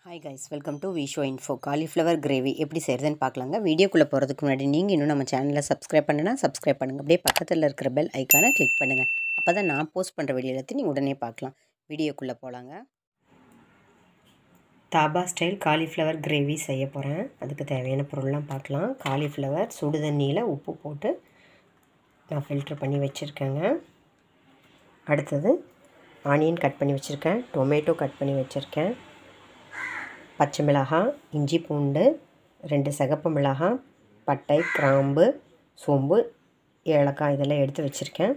Hi guys, welcome to Visho Info. Cauliflower gravy எப்படி செய்கிறதுன்னு பார்க்கலாங்க. வீடியோக்குள்ளே போகிறதுக்கு முன்னாடி நீங்கள் இன்னும் நம்ம சேனலை சப்ஸ்கிரைப் பண்ணுன்னா சப்ஸ்கிரைப் பண்ணுங்கள். அப்படியே பக்கத்தில் இருக்கிற பெல் ஐக்கானை கிளிக் பண்ணுங்கள். அப்போ தான் நான் போஸ்ட் பண்ணுற வீடியோ எல்லாத்தையும் நீங்கள் உடனே பார்க்கலாம். வீடியோக்குள்ளே போகலாங்க. தாபா ஸ்டைல் காலிஃப்ளவர் கிரேவி செய்ய போகிறேன். அதுக்கு தேவையான பொருள்லாம் பார்க்கலாம். காலிஃப்ளவர் சுடு தண்ணியில் உப்பு போட்டு நான் ஃபில்ட்ரு பண்ணி வச்சுருக்கேங்க. அடுத்தது ஆனியன் கட் பண்ணி வச்சுருக்கேன், டொமேட்டோ கட் பண்ணி வச்சுருக்கேன், பச்சை மிளகாய், இஞ்சி பூண்டு, 2 சிகப்பு மிளகாய், பட்டை, கிராம்பு, சோம்பு, ஏலக்காய் இதெல்லாம் எடுத்து வச்சுருக்கேன்.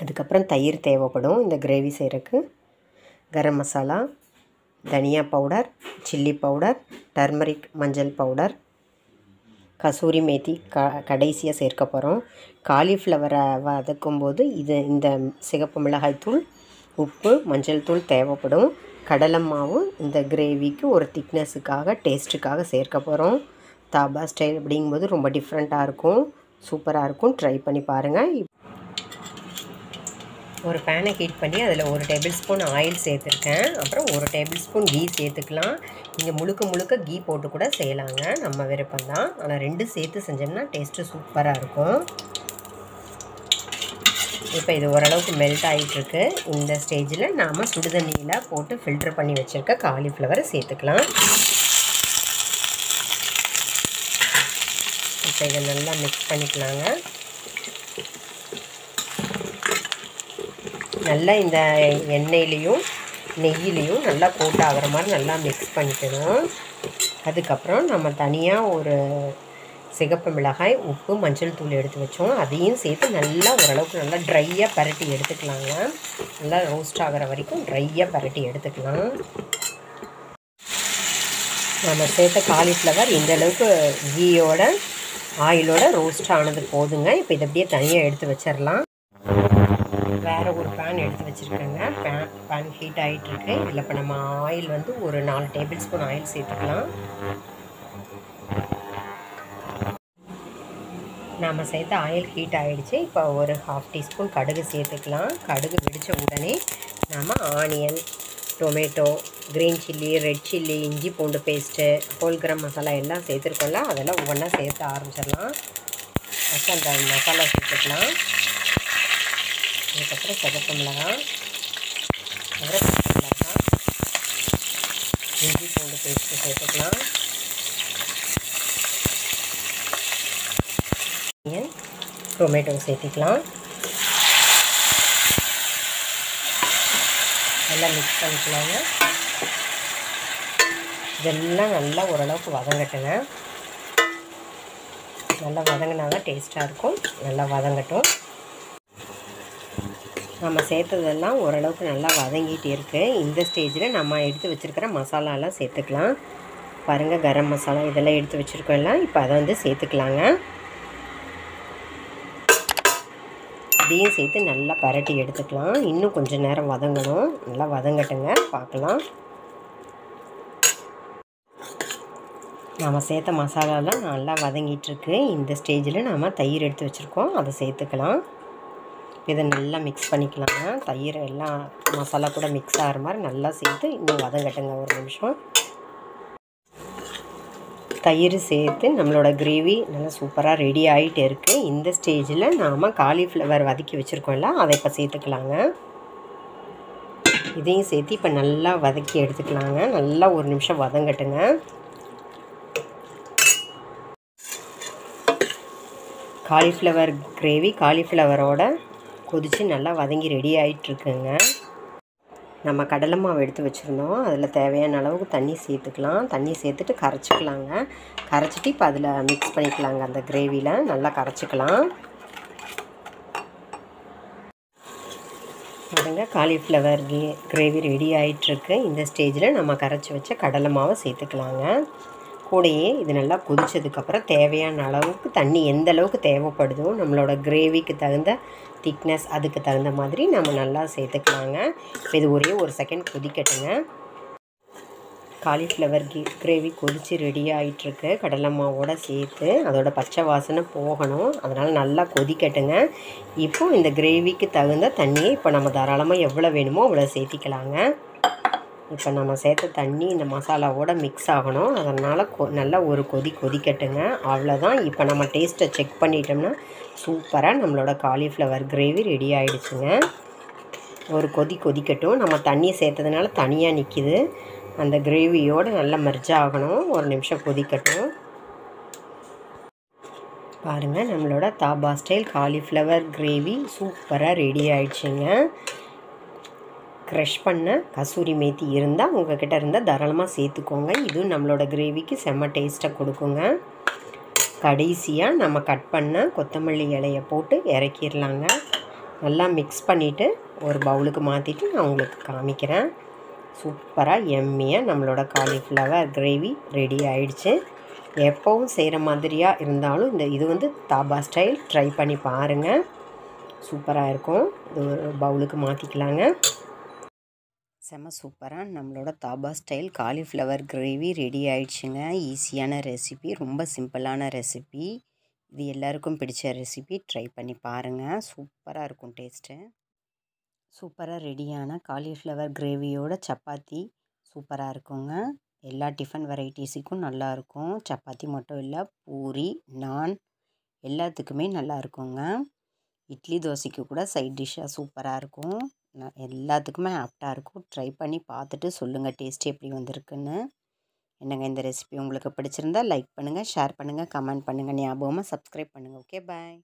அதுக்கப்புறம் தயிர் தேவைப்படும் இந்த கிரேவி செய்கிறதுக்கு. கரம் மசாலா, தனியா பவுடர், சில்லி பவுடர், டர்மரிக் மஞ்சள் பவுடர், கசூரி மேத்தி கடைசியாக சேர்க்க போகிறோம். காலிஃப்ளவரை வதக்கும்போது இந்த சிகப்பு மிளகாய் தூள், உப்பு, மஞ்சள் தூள் தேவைப்படும். கடலை மாவு இந்த கிரேவிக்கு ஒரு திக்னஸுக்காக டேஸ்ட்டுக்காக சேர்க்க போகிறோம். தாபா ஸ்டைல் அப்படிங்கும்போது ரொம்ப டிஃப்ரெண்ட்டாக இருக்கும், சூப்பராக இருக்கும். ட்ரை பண்ணி பாருங்கள். ஒரு பேனை ஹீட் பண்ணி அதில் 1 டேபிள் ஸ்பூன் ஆயில் சேர்த்துருக்கேன். அப்புறம் 1 டேபிள் ஸ்பூன் கீ சேர்த்துக்கலாம். நீங்கள் முழுக்க கீ போட்டு கூட செய்யலாங்க, நம்ம விருப்பம் தான். ஆனால் 2 சேர்த்து செஞ்சோம்னா டேஸ்ட்டு சூப்பராக இருக்கும். இப்போ இது ஓரளவுக்கு மெல்ட் ஆகிட்டுருக்கு. இந்த ஸ்டேஜில் நாம் சுடுதண்ணியில் போட்டு ஃபில்ட்ரு பண்ணி வச்சுருக்க காலிஃப்ளவரை சேர்த்துக்கலாம். இப்போ இதை நல்லா மிக்ஸ் பண்ணிக்கலாங்க. நல்லா இந்த எண்ணெயிலையும் நெய்யிலையும் நல்லா கோட் ஆகிற மாதிரி நல்லா மிக்ஸ் பண்ணிக்கணும். அதுக்கப்புறம் நம்ம தனியாக ஒரு சிகப்பு மிளகாய், உப்பு, மஞ்சள் தூள் எடுத்து வச்சோம். அதையும் சேர்த்து நல்லா ஓரளவுக்கு நல்லா ட்ரையாக பரட்டி எடுத்துக்கலாங்க. நல்லா ரோஸ்ட் ஆகிற வரைக்கும் ட்ரையாக பரட்டி எடுத்துக்கலாம். நம்ம சேர்த்த காலிஃப்ளவர் இந்த அளவுக்கு கீயோட ஆயிலோட ரோஸ்ட் ஆனது போதுங்க. இப்போ இதை அப்படியே தனியாக எடுத்து வச்சிடலாம். வேறு ஒரு பேன் எடுத்து வச்சுருக்கேங்க. பேன் ஹீட் ஆகிட்டுருக்கு. இதில் இப்போ நம்ம ஆயில் வந்து ஒரு 4 டேபிள் ஸ்பூன் ஆயில் சேர்த்துக்கலாம். நாம் சேர்த்த ஆயில் ஹீட் ஆகிடுச்சு. இப்போ ஒரு 1/2 டீஸ்பூன் கடுகு சேர்த்துக்கலாம். கடுகு வெடித்த உடனே நாம் onion, tomato, green chilli, red chilli, இஞ்சி பூண்டு பேஸ்ட்டு, ஹோல் கரம் மசாலா எல்லாம் சேர்த்துருக்கோம்ல, அதெல்லாம் ஒவ்வொன்றா சேர்த்து ஆரம்பிச்சிடலாம். ஃபஸ்ட்டு அந்த மசாலா சேர்த்துக்கலாம். அதுக்கப்புறம் சிகப்பு மிளகாய், அப்புறம் பச்சை மிளகாய், இஞ்சி பூண்டு பேஸ்ட்டு சேர்த்துக்கலாம். டொமேட்டோ சேர்த்திக்கலாம். நல்லா மிக்ஸ் பண்ணிக்கலாங்க. இதெல்லாம் நல்லா ஓரளவுக்கு வதங்கட்டுங்க. நல்லா வதங்கினா தான் டேஸ்ட்டாக இருக்கும். நல்லா வதங்கட்டும். நம்ம சேர்த்ததெல்லாம் ஓரளவுக்கு நல்லா வதங்கிட்டு இருக்குது. இந்த ஸ்டேஜில் நம்ம எடுத்து வச்சுருக்கிற மசாலாலாம் சேர்த்துக்கலாம். பாருங்கள், கரம் மசாலா இதெல்லாம் எடுத்து வச்சுருக்கோம்ல, இப்போ அதை வந்து சேர்த்துக்கலாங்க. இதையும் சேர்த்து நல்லா பரட்டி எடுத்துக்கலாம். இன்னும் கொஞ்சம் நேரம் வதங்கணும். நல்லா வதங்கட்டுங்க, பார்க்கலாம். நாம் சேர்த்த மசாலாலாம் நல்லா வதங்கிட்டுருக்கு. இந்த ஸ்டேஜில் நாம் தயிர் எடுத்து வச்சுருக்கோம், அதை சேர்த்துக்கலாம். இதை நல்லா மிக்ஸ் பண்ணிக்கலாங்க. தயிர் எல்லாம் மசாலா கூட மிக்ஸ் ஆகிற மாதிரி நல்லா சேர்த்து இன்னும் வதங்கட்டுங்க ஒரு நிமிஷம். தயிர் சேர்த்து நம்மளோட கிரேவி நல்லா சூப்பராக ரெடி ஆகிட்டு இருக்குது. இந்த ஸ்டேஜில் நாம் காலிஃப்ளவர் வதக்கி வச்சுருக்கோம்ல, அதை இப்போ சேர்த்துக்கலாங்க. இதையும் சேர்த்து இப்போ நல்லா வதக்கி எடுத்துக்கலாங்க. நல்லா ஒரு நிமிஷம் வதங்கட்டுங்க. காலிஃப்ளவர் கிரேவி காலிஃப்ளவரோட கொதித்து நல்லா வதங்கி ரெடி ஆகிட்டுருக்குங்க. நம்ம கடலை மாவு எடுத்து வச்சுருந்தோம், அதில் தேவையான அளவுக்கு தண்ணி சேர்த்துக்கலாம். தண்ணி சேர்த்துட்டு கரைச்சிக்கலாங்க. கரைச்சிட்டு இப்போ அதில் மிக்ஸ் பண்ணிக்கலாங்க. அந்த கிரேவியில் நல்லா கரைச்சிக்கலாம். பாருங்க, காலிஃப்ளவர் கிரேவி ரெடி ஆகிட்டுருக்கு. இந்த ஸ்டேஜில் நம்ம கரைச்சி வச்ச கடலை மாவை சேர்த்துக்கலாங்க. கூடையே இது நல்லா கொதித்ததுக்கப்புறம் தேவையான அளவுக்கு தண்ணி எந்த அளவுக்கு தேவைப்படுதோ நம்மளோட கிரேவிக்கு தகுந்த திக்னஸ் அதுக்கு தகுந்த மாதிரி நம்ம நல்லா சேர்த்துக்கலாங்க. இது ஒரே ஒரு செகண்ட் கொதிக்கட்டுங்க. காலிஃப்ளவர் கிரேவி கொதித்து ரெடி ஆகிட்டுருக்கு. கடலை மாவோடு சேர்த்து அதோட பச்சை வாசனை போகணும். அதனால் நல்லா கொதிக்கட்டுங்க. இப்போது இந்த கிரேவிக்கு தகுந்த தண்ணியை இப்போ நம்ம தாராளமாக எவ்வளோ வேணுமோ அவ்வளோ சேர்த்திக்கலாங்க. இப்போ நம்ம சேர்த்த தண்ணி இந்த மசாலாவோட மிக்ஸ் ஆகணும். அதனால் நல்லா ஒரு கொதிக்கட்டுங்க. அவ்வளோதான். இப்போ நம்ம டேஸ்ட்டை செக் பண்ணிட்டோம்னா சூப்பராக நம்மளோட காலிஃப்ளவர் கிரேவி ரெடி ஆகிடுச்சுங்க. ஒரு கொதிக்கட்டும். நம்ம தண்ணி சேர்த்ததுனால தனியாக நிற்கிது. அந்த கிரேவியோடு நல்லா மெர்ஜ் ஆகணும். ஒரு நிமிஷம் கொதிக்கட்டும். பாருங்கள், நம்மளோட தாபா ஸ்டைல் காலிஃப்ளவர் கிரேவி சூப்பராக ரெடி ஆகிடுச்சிங்க. க்ரஷ் பண்ண கசூரி மேத்தி இருந்தால் உங்கள்கிட்ட இருந்தால் தாராளமாக சேர்த்துக்கோங்க. இதுவும் நம்மளோட கிரேவிக்கு செம்ம டேஸ்ட்டை கொடுக்குங்க. கடைசியாக நம்ம கட் பண்ண கொத்தமல்லி இலையை போட்டு இறக்கிடலாங்க. நல்லா மிக்ஸ் பண்ணிவிட்டு ஒரு பவுலுக்கு மாற்றிட்டு நான் உங்களுக்கு காமிக்கிறேன். சூப்பராக எம்மியாக நம்மளோட காலிஃப்ளவர் கிரேவி ரெடி ஆகிடுச்சு. எப்போவும் செய்கிற மாதிரியாக இருந்தாலும் இது தாபா ஸ்டைல் ட்ரை பண்ணி பாருங்கள். சூப்பராக இருக்கும். இது ஒரு பவுலுக்கு மாற்றிக்கலாங்க. செம்ம சூப்பராக நம்மளோட dhaba style cauliflower gravy ready ஆயிடுச்சுங்க. ஈஸியான ரெசிபி, ரொம்ப சிம்பிளான ரெசிபி. இது எல்லாருக்கும் பிடிச்ச ரெசிபி. ட்ரை பண்ணி பாருங்கள். சூப்பராக இருக்கும் டேஸ்ட்டு. சூப்பராக ரெடியான காலிஃப்ளவர் கிரேவியோட சப்பாத்தி சூப்பராக இருக்குங்க. எல்லா டிஃபன் வெரைட்டிஸுக்கும் நல்லாயிருக்கும். சப்பாத்தி மட்டும் இல்லை, பூரி, நான் எல்லாத்துக்குமே நல்லா இருக்குங்க. இட்லி தோசைக்கு கூட சைட் டிஷ்ஷாக சூப்பராக இருக்கும். எல்லாத்துக்குமே ஆப்டாக இருக்கும். ட்ரை பண்ணி பார்த்துட்டு சொல்லுங்கள் டேஸ்ட் எப்படி வந்திருக்குன்னு. என்னங்க, இந்த ரெசிபி உங்களுக்கு பிடிச்சிருந்தா லைக் பண்ணுங்கள், ஷேர் பண்ணுங்கள், கமெண்ட் பண்ணுங்கள். ஞாபகமாக சப்ஸ்கிரைப் பண்ணுங்கள். ஓகே, பாய்.